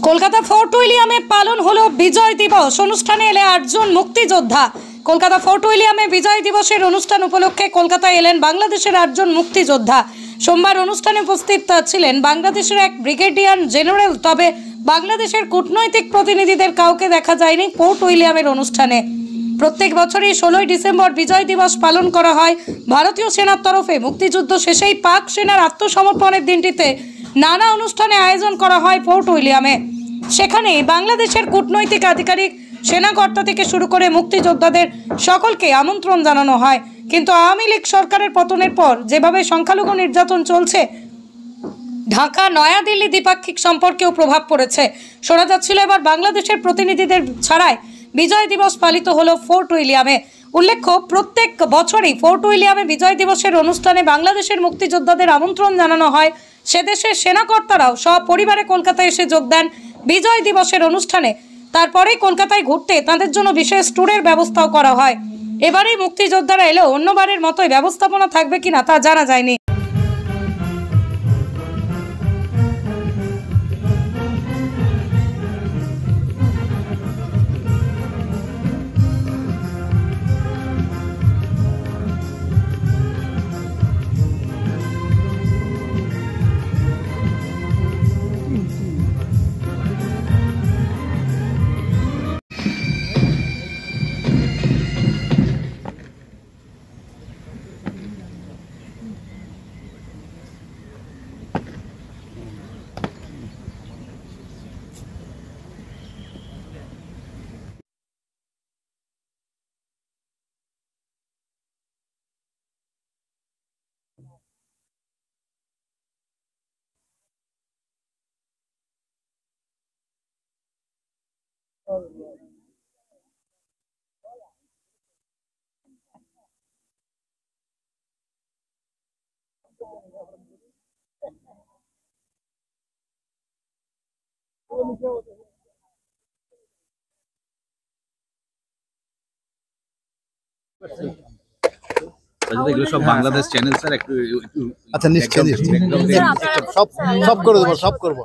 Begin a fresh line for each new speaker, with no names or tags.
Kolkata fort উইলিয়ামে পালন হলো বিজয় দিবস। অনুষ্ঠানে এলে 8 জন মুক্তিযোদ্ধা। কলকাতা ফোর্ট উইলিয়ামে বিজয় দিবসের অনুষ্ঠান উপলক্ষে কলকাতায় এলেন বাংলাদেশের 8 জন মুক্তিযোদ্ধা। সোমবার অনুষ্ঠানে উপস্থিত ছিলেন বাংলাদেশের এক ব্রিগেডিয়ার জেনারেল। তবে বাংলাদেশের কূটনৈতিক প্রতিনিধিদের কাউকে দেখা যায়নি ফোর্ট উইলিয়ামের অনুষ্ঠানে। প্রত্যেক বছরই 16 ডিসেম্বর বিজয় দিবস পালন করা হয় ভারতীয় সেনার তরফে। মুক্তিযুদ্ধ শেষেই পাক সেনার আত্মসমর্পণের দিনটিতে নানা অনুষ্ঠানে আয়োজন করা হয় ফোর্ট উইলিয়ামে। সেখানে বাংলাদেশের কূটনৈতিক আধিকারিক, সেনাকর্তা থেকে শুরু করে মুক্তিযোদ্ধাদের সকলকে আমন্ত্রণ জানানো হয়। কিন্তু আওয়ামী লীগ সরকারের পতনের পর যেভাবে সংখ্যালঘু নির্যাতন চলছে, ঢাকা নয়াদিল্লি দ্বিপাক্ষিক সম্পর্কেও প্রভাব পড়েছে। শোনা যাচ্ছিল এবার বাংলাদেশের প্রতিনিধিদের ছাড়াই বিজয় দিবস পালিত হলো ফোর্ট উইলিয়ামে। উল্লেখ্য, প্রত্যেক বছরই ফোর্ট উইলিয়ামে বিজয় দিবসের অনুষ্ঠানে বাংলাদেশের মুক্তিযোদ্ধাদের আমন্ত্রণ জানানো হয়। সে দেশের সেনাকর্তারাও সপরিবারে কলকাতায় এসে যোগ দেন বিজয় দিবসের অনুষ্ঠানে। তারপরেই কলকাতায় ঘুরতে তাদের জন্য বিশেষ ট্যুরের ব্যবস্থাও করা হয়। এবারেই মুক্তিযোদ্ধারা এলেও অন্যবারের মতোই ব্যবস্থাপনা থাকবে কিনা তা জানা যায়নি।
এগুলো সব বাংলাদেশ চ্যানেল স্যার, একটু
আচ্ছা নিশ্চয়ই সব করে দেবো, সব করবো।